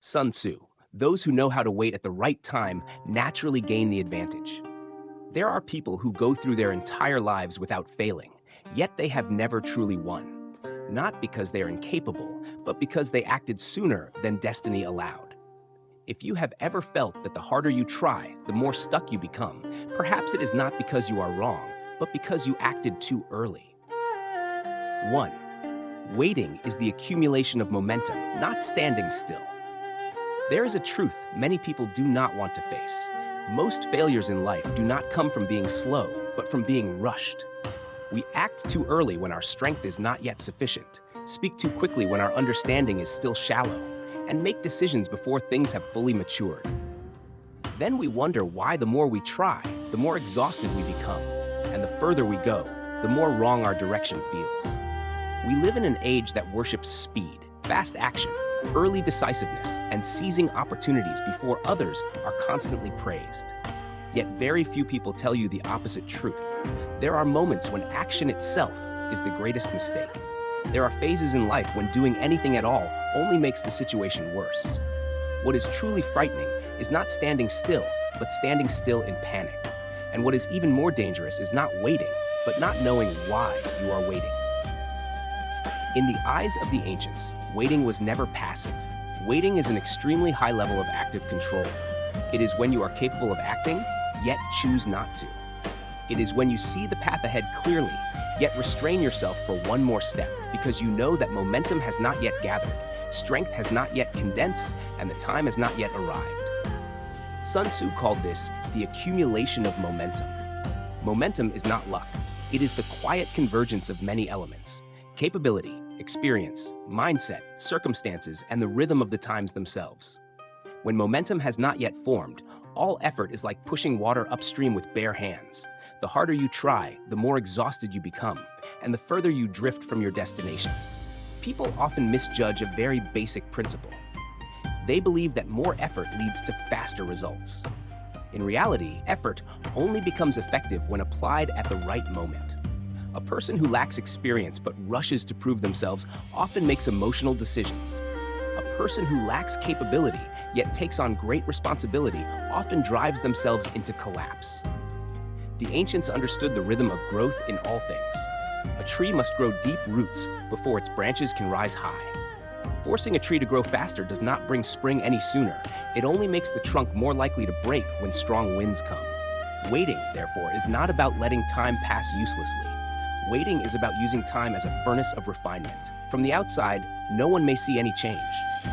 Sun Tzu, those who know how to wait at the right time naturally gain the advantage. There are people who go through their entire lives without failing, yet they have never truly won. Not because they are incapable, but because they acted sooner than destiny allowed. If you have ever felt that the harder you try, the more stuck you become, perhaps it is not because you are wrong, but because you acted too early. 1. Waiting is the accumulation of momentum, not standing still. There is a truth many people do not want to face. Most failures in life do not come from being slow, but from being rushed. We act too early when our strength is not yet sufficient, speak too quickly when our understanding is still shallow, and make decisions before things have fully matured. Then we wonder why the more we try, the more exhausted we become, and the further we go, the more wrong our direction feels. We live in an age that worships speed, fast action, early decisiveness, and seizing opportunities before others are constantly praised. Yet very few people tell you the opposite truth. There are moments when action itself is the greatest mistake. There are phases in life when doing anything at all only makes the situation worse. What is truly frightening is not standing still, but standing still in panic. And what is even more dangerous is not waiting, but not knowing why you are waiting. In the eyes of the ancients, waiting was never passive. Waiting is an extremely high level of active control. It is when you are capable of acting, yet choose not to. It is when you see the path ahead clearly, yet restrain yourself for one more step because you know that momentum has not yet gathered, strength has not yet condensed, and the time has not yet arrived. Sun Tzu called this the accumulation of momentum. Momentum is not luck. It is the quiet convergence of many elements: capability, experience, mindset, circumstances, and the rhythm of the times themselves. When momentum has not yet formed, all effort is like pushing water upstream with bare hands. The harder you try, the more exhausted you become, and the further you drift from your destination. People often misjudge a very basic principle. They believe that more effort leads to faster results. In reality, effort only becomes effective when applied at the right moment. A person who lacks experience but rushes to prove themselves often makes emotional decisions. A person who lacks capability yet takes on great responsibility often drives themselves into collapse. The ancients understood the rhythm of growth in all things. A tree must grow deep roots before its branches can rise high. Forcing a tree to grow faster does not bring spring any sooner. It only makes the trunk more likely to break when strong winds come. Waiting, therefore, is not about letting time pass uselessly. Waiting is about using time as a furnace of refinement. From the outside, no one may see any change.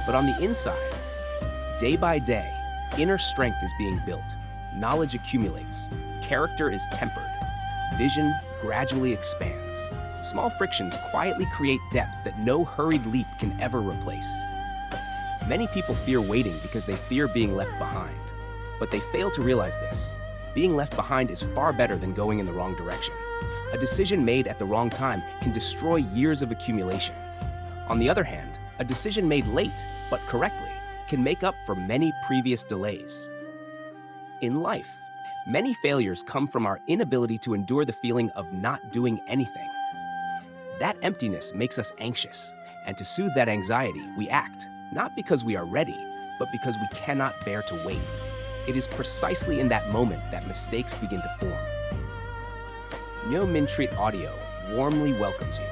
But on the inside, day by day, inner strength is being built. Knowledge accumulates. Character is tempered. Vision gradually expands. Small frictions quietly create depth that no hurried leap can ever replace. Many people fear waiting because they fear being left behind. But they fail to realize this. Being left behind is far better than going in the wrong direction. A decision made at the wrong time can destroy years of accumulation. On the other hand, a decision made late, but correctly, can make up for many previous delays. In life, many failures come from our inability to endure the feeling of not doing anything. That emptiness makes us anxious, and to soothe that anxiety, we act, not because we are ready, but because we cannot bear to wait. It is precisely in that moment that mistakes begin to form. Nyo Mintreat Audio warmly welcomes you.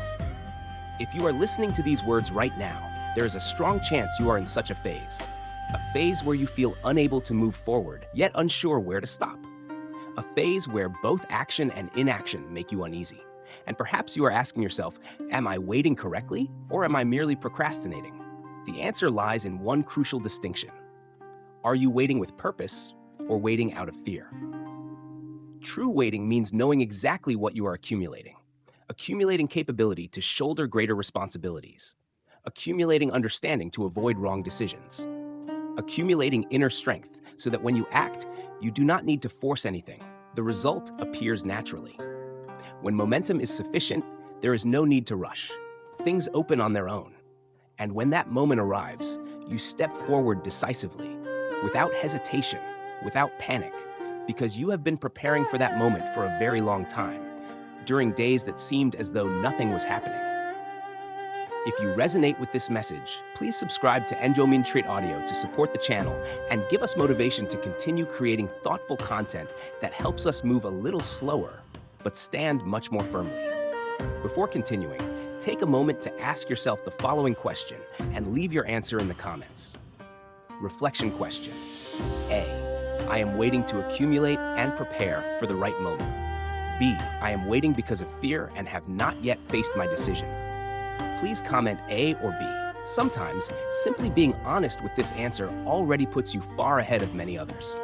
If you are listening to these words right now, there is a strong chance you are in such a phase where you feel unable to move forward, yet unsure where to stop. A phase where both action and inaction make you uneasy. And perhaps you are asking yourself, am I waiting correctly, or am I merely procrastinating? The answer lies in one crucial distinction. Are you waiting with purpose, or waiting out of fear? True waiting means knowing exactly what you are accumulating. Accumulating capability to shoulder greater responsibilities. Accumulating understanding to avoid wrong decisions. Accumulating inner strength so that when you act, you do not need to force anything. The result appears naturally. When momentum is sufficient, there is no need to rush. Things open on their own. And when that moment arrives, you step forward decisively, without hesitation, without panic, because you have been preparing for that moment for a very long time, during days that seemed as though nothing was happening. If you resonate with this message, please subscribe to Enjomin Trait Audio to support the channel and give us motivation to continue creating thoughtful content that helps us move a little slower, but stand much more firmly. Before continuing, take a moment to ask yourself the following question and leave your answer in the comments. Reflection question. A. I am waiting to accumulate and prepare for the right moment. B. I am waiting because of fear and have not yet faced my decision. Please comment A or B. Sometimes, simply being honest with this answer already puts you far ahead of many others.